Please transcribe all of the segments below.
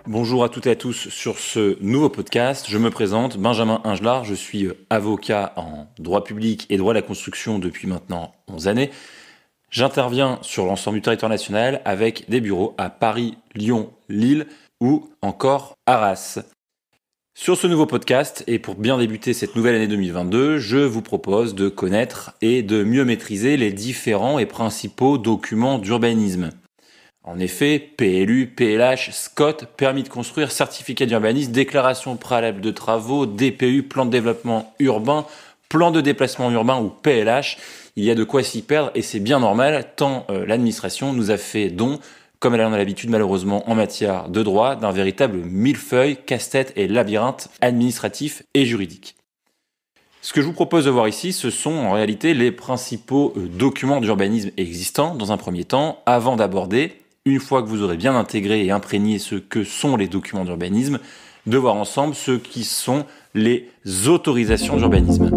Bonjour à toutes et à tous sur ce nouveau podcast. Je me présente, Benjamin Ingelard, je suis avocat en droit public et droit de la construction depuis maintenant 11 années. J'interviens sur l'ensemble du territoire national avec des bureaux à Paris, Lyon, Lille ou encore Arras. Sur ce nouveau podcast, et pour bien débuter cette nouvelle année 2022, je vous propose de connaître et de mieux maîtriser les différents et principaux documents d'urbanisme. En effet, PLU, PLH, SCOT, permis de construire, certificat d'urbanisme, déclaration préalable de travaux, DPU, plan de développement urbain, plan de déplacement urbain ou PLH, il y a de quoi s'y perdre et c'est bien normal tant l'administration nous a fait don, comme elle en a l'habitude malheureusement en matière de droit, d'un véritable millefeuille, casse-tête et labyrinthe administratif et juridique. Ce que je vous propose de voir ici, ce sont en réalité les principaux documents d'urbanisme existants dans un premier temps, avant d'aborder, une fois que vous aurez bien intégré et imprégné ce que sont les documents d'urbanisme, de voir ensemble ce qui sont les autorisations d'urbanisme.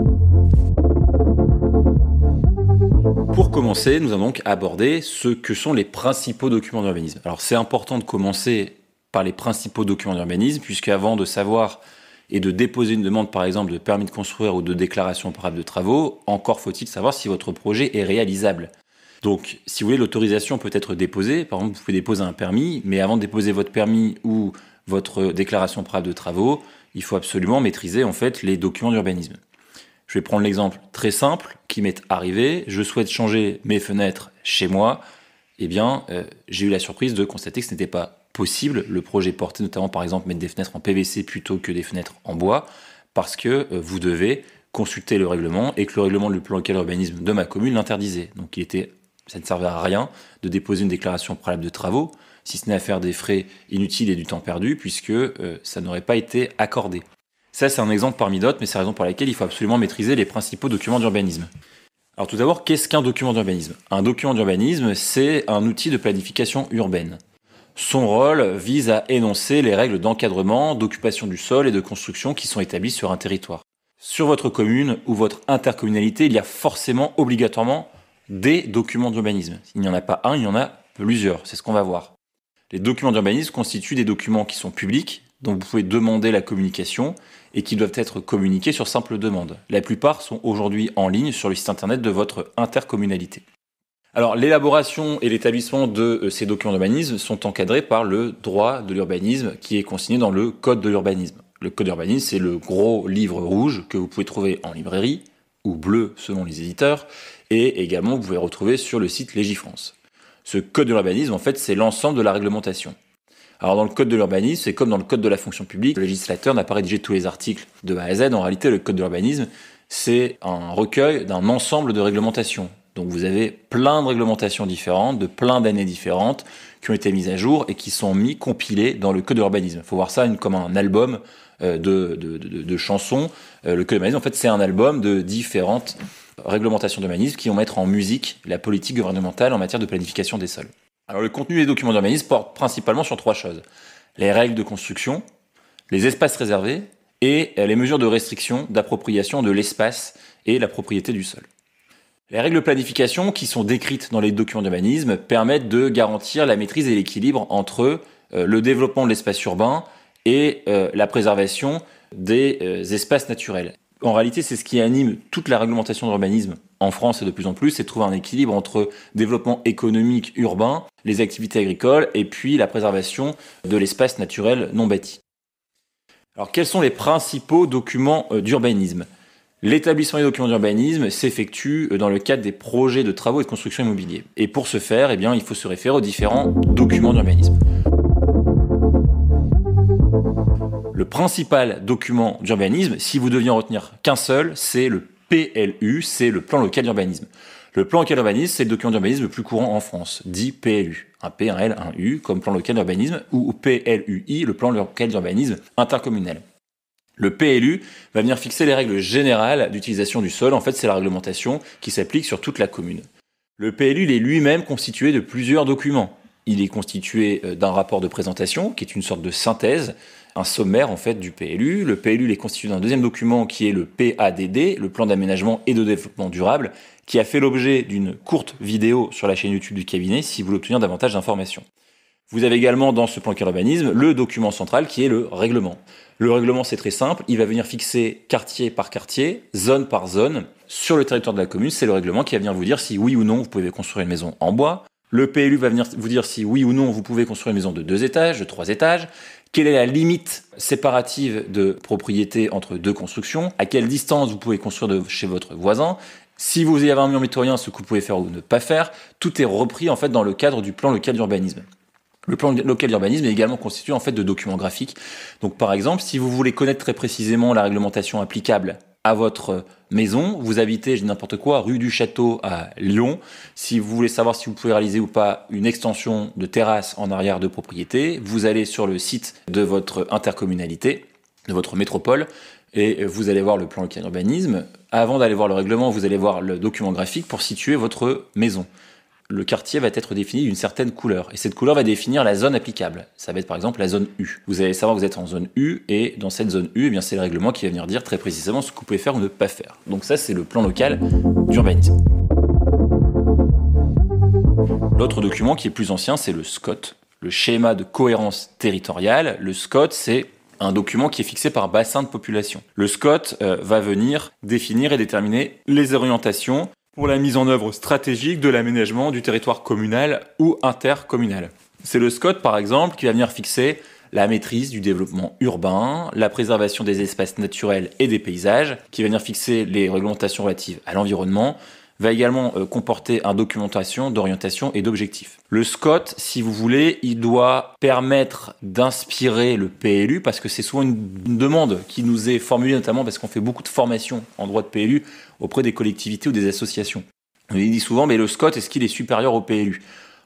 Pour commencer, nous allons donc aborder ce que sont les principaux documents d'urbanisme. Alors c'est important de commencer par les principaux documents d'urbanisme, puisque avant de savoir et de déposer une demande par exemple de permis de construire ou de déclaration préalable de travaux, encore faut-il savoir si votre projet est réalisable. Donc, si vous voulez, l'autorisation peut être déposée. Par exemple, vous pouvez déposer un permis, mais avant de déposer votre permis ou votre déclaration préalable de travaux, il faut absolument maîtriser en fait les documents d'urbanisme. Je vais prendre l'exemple très simple qui m'est arrivé. Je souhaite changer mes fenêtres chez moi. Eh bien, j'ai eu la surprise de constater que ce n'était pas possible. Le projet portait notamment, par exemple, mettre des fenêtres en PVC plutôt que des fenêtres en bois, parce que vous devez consulter le règlement et que le règlement du plan local d'urbanisme de ma commune l'interdisait. Donc, ça ne servait à rien de déposer une déclaration préalable de travaux, si ce n'est à faire des frais inutiles et du temps perdu, puisque ça n'aurait pas été accordé. Ça, c'est un exemple parmi d'autres, mais c'est la raison pour laquelle il faut absolument maîtriser les principaux documents d'urbanisme. Alors tout d'abord, qu'est-ce qu'un document d'urbanisme ? Un document d'urbanisme, c'est un outil de planification urbaine. Son rôle vise à énoncer les règles d'encadrement, d'occupation du sol et de construction qui sont établies sur un territoire. Sur votre commune ou votre intercommunalité, il y a forcément, obligatoirement, des documents d'urbanisme. Il n'y en a pas un, il y en a plusieurs. C'est ce qu'on va voir. Les documents d'urbanisme constituent des documents qui sont publics, dont vous pouvez demander la communication et qui doivent être communiqués sur simple demande. La plupart sont aujourd'hui en ligne sur le site internet de votre intercommunalité. Alors, l'élaboration et l'établissement de ces documents d'urbanisme sont encadrés par le droit de l'urbanisme qui est consigné dans le Code de l'urbanisme. Le Code de l'urbanisme, c'est le gros livre rouge que vous pouvez trouver en librairie, ou bleu selon les éditeurs, et également vous pouvez retrouver sur le site Légifrance. Ce Code de l'urbanisme, en fait, c'est l'ensemble de la réglementation. Alors dans le Code de l'urbanisme, c'est comme dans le Code de la fonction publique, le législateur n'a pas rédigé tous les articles de A à Z. En réalité, le Code de l'urbanisme, c'est un recueil d'un ensemble de réglementations. Donc vous avez plein de réglementations différentes, de plein d'années différentes, qui ont été mises à jour et qui sont compilées dans le Code de l'urbanisme. Il faut voir ça comme un album de chansons. Le Code de l'urbanisme, en fait, c'est un album de différentes réglementations d'urbanisme qui vont mettre en musique la politique gouvernementale en matière de planification des sols. Alors le contenu des documents d'urbanisme porte principalement sur trois choses. Les règles de construction, les espaces réservés et les mesures de restriction d'appropriation de l'espace et la propriété du sol. Les règles de planification qui sont décrites dans les documents d'urbanisme permettent de garantir la maîtrise et l'équilibre entre le développement de l'espace urbain et la préservation des espaces naturels. En réalité, c'est ce qui anime toute la réglementation d'urbanisme en France et de plus en plus, c'est de trouver un équilibre entre développement économique urbain, les activités agricoles et puis la préservation de l'espace naturel non bâti. Alors, quels sont les principaux documents d'urbanisme ? L'établissement des documents d'urbanisme s'effectue dans le cadre des projets de travaux et de construction immobilier. Et pour ce faire, eh bien, il faut se référer aux différents documents d'urbanisme. Le principal document d'urbanisme, si vous deviez en retenir qu'un seul, c'est le PLU, c'est le plan local d'urbanisme. Le plan local d'urbanisme, c'est le document d'urbanisme le plus courant en France, dit PLU. Un P, un L, un U, comme plan local d'urbanisme, ou PLUI, le plan local d'urbanisme intercommunal. Le PLU va venir fixer les règles générales d'utilisation du sol. En fait, c'est la réglementation qui s'applique sur toute la commune. Le PLU il est lui-même constitué de plusieurs documents. Il est constitué d'un rapport de présentation, qui est une sorte de synthèse, un sommaire en fait du PLU. Le PLU est constitué d'un deuxième document qui est le PADD, le plan d'aménagement et de développement durable, qui a fait l'objet d'une courte vidéo sur la chaîne YouTube du cabinet si vous voulez obtenir davantage d'informations. Vous avez également dans ce plan local urbanisme le document central qui est le règlement. Le règlement, c'est très simple, il va venir fixer quartier par quartier, zone par zone, sur le territoire de la commune. C'est le règlement qui va venir vous dire si oui ou non vous pouvez construire une maison en bois. Le PLU va venir vous dire si oui ou non vous pouvez construire une maison de 2 étages, de 3 étages, quelle est la limite séparative de propriété entre deux constructions, à quelle distance vous pouvez construire de chez votre voisin, si vous avez un mur métroïen, ce que vous pouvez faire ou ne pas faire. Tout est repris en fait dans le cadre du plan local d'urbanisme. Le plan local d'urbanisme est également constitué en fait de documents graphiques. Donc par exemple, si vous voulez connaître très précisément la réglementation applicable à votre maison, vous habitez, je dis n'importe quoi, rue du Château à Lyon. Si vous voulez savoir si vous pouvez réaliser ou pas une extension de terrasse en arrière de propriété, vous allez sur le site de votre intercommunalité, de votre métropole, et vous allez voir le plan local d'urbanisme. Avant d'aller voir le règlement, vous allez voir le document graphique pour situer votre maison. Le quartier va être défini d'une certaine couleur. Et cette couleur va définir la zone applicable. Ça va être par exemple la zone U. Vous allez savoir que vous êtes en zone U, et dans cette zone U, eh bien, c'est le règlement qui va venir dire très précisément ce que vous pouvez faire ou ne pas faire. Donc ça, c'est le plan local d'urbanisme. L'autre document qui est plus ancien, c'est le SCOT, le schéma de cohérence territoriale. Le SCOT, c'est un document qui est fixé par bassin de population. Le SCOT va venir définir et déterminer les orientations pour la mise en œuvre stratégique de l'aménagement du territoire communal ou intercommunal. C'est le SCOT, par exemple, qui va venir fixer la maîtrise du développement urbain, la préservation des espaces naturels et des paysages, qui va venir fixer les réglementations relatives à l'environnement, va également comporter une documentation d'orientation et d'objectifs. Le SCOT, si vous voulez, il doit permettre d'inspirer le PLU, parce que c'est souvent une demande qui nous est formulée, notamment parce qu'on fait beaucoup de formations en droit de PLU auprès des collectivités ou des associations. On dit souvent, mais le SCOT, est-ce qu'il est supérieur au PLU ?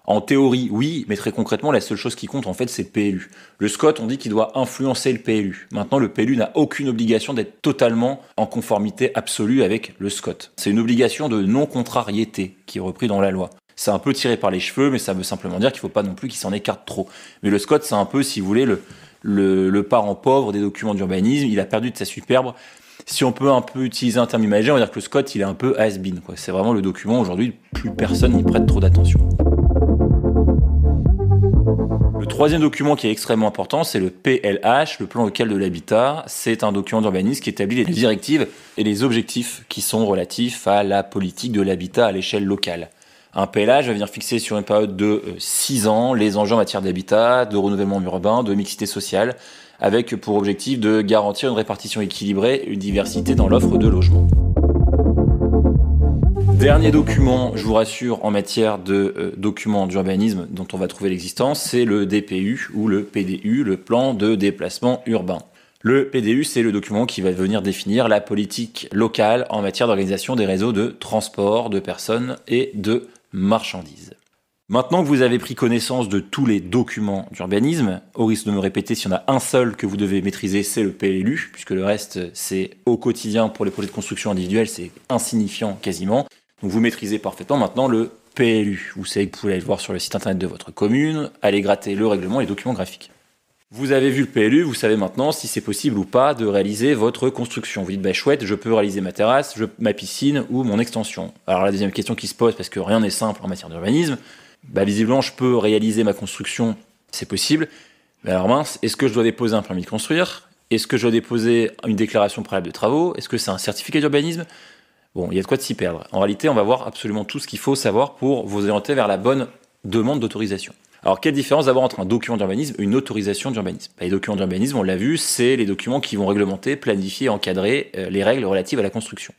En théorie, oui, mais très concrètement, la seule chose qui compte, en fait, c'est le PLU. Le SCOT, on dit qu'il doit influencer le PLU. Maintenant, le PLU n'a aucune obligation d'être totalement en conformité absolue avec le SCOT. C'est une obligation de non-contrariété qui est reprise dans la loi. C'est un peu tiré par les cheveux, mais ça veut simplement dire qu'il ne faut pas non plus qu'il s'en écarte trop. Mais le SCOT, c'est un peu, si vous voulez, le parent pauvre des documents d'urbanisme. Il a perdu de sa superbe. Si on peut un peu utiliser un terme imagé, on va dire que le SCOT, il est un peu has-been, quoi. C'est vraiment le document, aujourd'hui, plus personne n'y prête trop d'attention. Le troisième document qui est extrêmement important, c'est le PLH, le plan local de l'habitat. C'est un document d'urbanisme qui établit les directives et les objectifs qui sont relatifs à la politique de l'habitat à l'échelle locale. Un PLH va venir fixer sur une période de 6 ans les enjeux en matière d'habitat, de renouvellement urbain, de mixité sociale, avec pour objectif de garantir une répartition équilibrée et une diversité dans l'offre de logement. Dernier document, je vous rassure, en matière de documents d'urbanisme dont on va trouver l'existence, c'est le DPU ou le PDU, le plan de déplacement urbain. Le PDU, c'est le document qui va venir définir la politique locale en matière d'organisation des réseaux de transport de personnes et de marchandises. Maintenant que vous avez pris connaissance de tous les documents d'urbanisme, au risque de me répéter, s'il y en a un seul que vous devez maîtriser, c'est le PLU, puisque le reste, c'est au quotidien pour les projets de construction individuelle, c'est insignifiant quasiment. Donc vous maîtrisez parfaitement maintenant le PLU. Vous savez que vous pouvez aller le voir sur le site internet de votre commune, aller gratter le règlement et les documents graphiques. Vous avez vu le PLU, vous savez maintenant si c'est possible ou pas de réaliser votre construction. Vous dites, bah chouette, je peux réaliser ma terrasse, ma piscine ou mon extension. Alors la deuxième question qui se pose, parce que rien n'est simple en matière d'urbanisme, bah visiblement je peux réaliser ma construction, c'est possible. Mais alors mince, est-ce que je dois déposer un permis de construire ? Est-ce que je dois déposer une déclaration préalable de travaux ? Est-ce que c'est un certificat d'urbanisme ? Bon, il y a de quoi de s'y perdre. En réalité, on va voir absolument tout ce qu'il faut savoir pour vous orienter vers la bonne demande d'autorisation. Alors, quelle différence d'abord entre un document d'urbanisme et une autorisation d'urbanisme ? Les documents d'urbanisme, on l'a vu, c'est les documents qui vont réglementer, planifier, encadrer les règles relatives à la construction.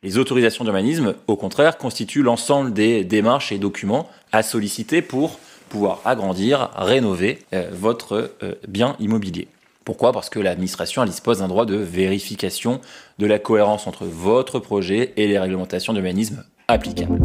Les autorisations d'urbanisme, au contraire, constituent l'ensemble des démarches et documents à solliciter pour pouvoir agrandir, rénover votre bien immobilier. Pourquoi ? Parce que l'administration dispose d'un droit de vérification de la cohérence entre votre projet et les réglementations d'urbanisme applicables.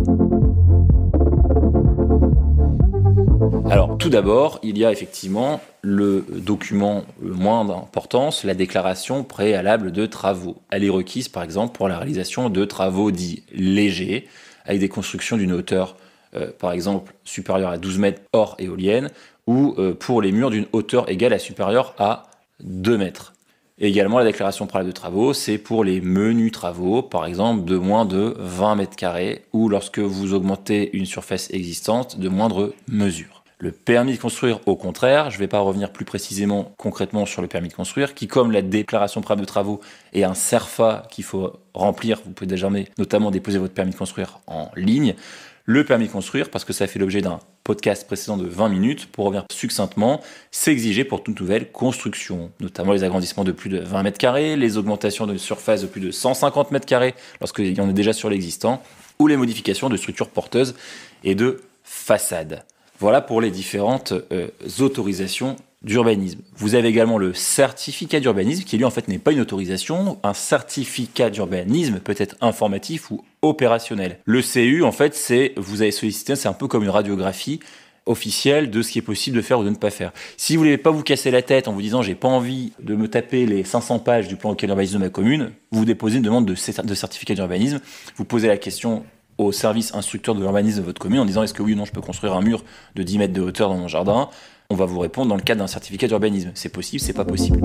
Alors, tout d'abord, il y a effectivement le document le moins d'importance, la déclaration préalable de travaux. Elle est requise, par exemple, pour la réalisation de travaux dits légers, avec des constructions d'une hauteur, par exemple, supérieure à 12 mètres hors éolienne, ou pour les murs d'une hauteur égale à supérieure à 2 mètres. Et également, la déclaration préalable de travaux, c'est pour les menus travaux, par exemple de moins de 20 mètres carrés, ou lorsque vous augmentez une surface existante de moindre mesure. Le permis de construire, au contraire, je ne vais pas revenir plus précisément, concrètement sur le permis de construire, qui, comme la déclaration préalable de travaux est un CERFA qu'il faut remplir, vous pouvez désormais notamment déposer votre permis de construire en ligne. Le permis de construire, parce que ça fait l'objet d'un podcast précédent de 20 minutes, pour revenir succinctement, c'est exigé pour toute nouvelle construction, notamment les agrandissements de plus de 20 mètres carrés, les augmentations de surface de plus de 150 mètres carrés, lorsqu'il y en a déjà sur l'existant, ou les modifications de structures porteuses et de façades. Voilà pour les différentes autorisations d'urbanisme. Vous avez également le certificat d'urbanisme qui lui en fait n'est pas une autorisation. Un certificat d'urbanisme peut être informatif ou opérationnel. Le CU en fait vous avez sollicité, c'est un peu comme une radiographie officielle de ce qui est possible de faire ou de ne pas faire. Si vous ne voulez pas vous casser la tête en vous disant j'ai pas envie de me taper les 500 pages du plan local d'urbanisme de ma commune, vous déposez une demande de certificat d'urbanisme, vous posez la question au service instructeur de l'urbanisme de votre commune en disant est-ce que oui ou non je peux construire un mur de 10 mètres de hauteur dans mon jardin. On va vous répondre dans le cadre d'un certificat d'urbanisme. C'est possible, c'est pas possible.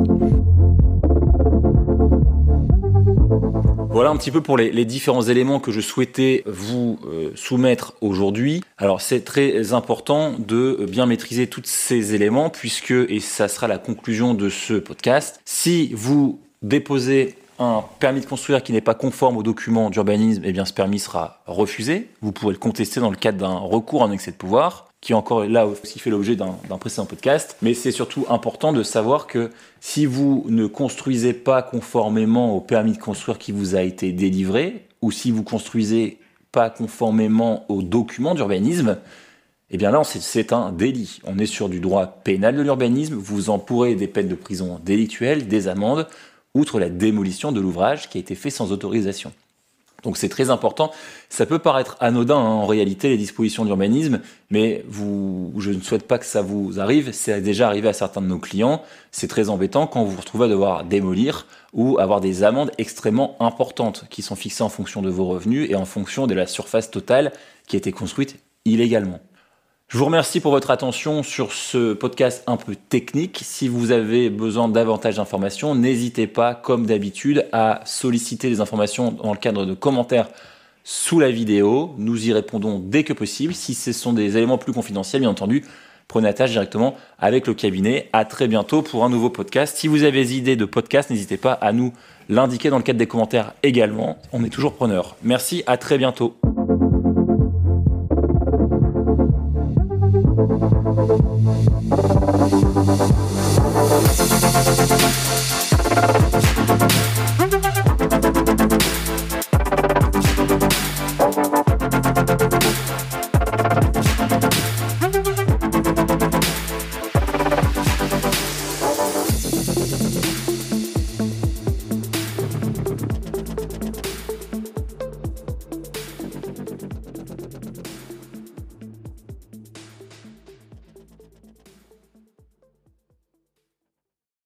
Voilà un petit peu pour les différents éléments que je souhaitais vous soumettre aujourd'hui. Alors c'est très important de bien maîtriser tous ces éléments puisque, et ça sera la conclusion de ce podcast, si vous déposez un permis de construire qui n'est pas conforme aux documents d'urbanisme, eh bien ce permis sera refusé. Vous pourrez le contester dans le cadre d'un recours en excès de pouvoir, qui est encore là aussi fait l'objet d'un précédent podcast. Mais c'est surtout important de savoir que si vous ne construisez pas conformément au permis de construire qui vous a été délivré, ou si vous construisez pas conformément aux documents d'urbanisme, eh bien là, c'est un délit. On est sur du droit pénal de l'urbanisme. Vous encourez des peines de prison délictuelles, des amendes, outre la démolition de l'ouvrage qui a été fait sans autorisation. Donc c'est très important. Ça peut paraître anodin en réalité les dispositions d'urbanisme, mais je ne souhaite pas que ça vous arrive. C'est déjà arrivé à certains de nos clients. C'est très embêtant quand vous vous retrouvez à devoir démolir ou avoir des amendes extrêmement importantes qui sont fixées en fonction de vos revenus et en fonction de la surface totale qui a été construite illégalement. Je vous remercie pour votre attention sur ce podcast un peu technique. Si vous avez besoin davantage d'informations, n'hésitez pas, comme d'habitude, à solliciter des informations dans le cadre de commentaires sous la vidéo. Nous y répondons dès que possible. Si ce sont des éléments plus confidentiels, bien entendu, prenez attache directement avec le cabinet. À très bientôt pour un nouveau podcast. Si vous avez des idées de podcast, n'hésitez pas à nous l'indiquer dans le cadre des commentaires également. On est toujours preneurs. Merci, à très bientôt.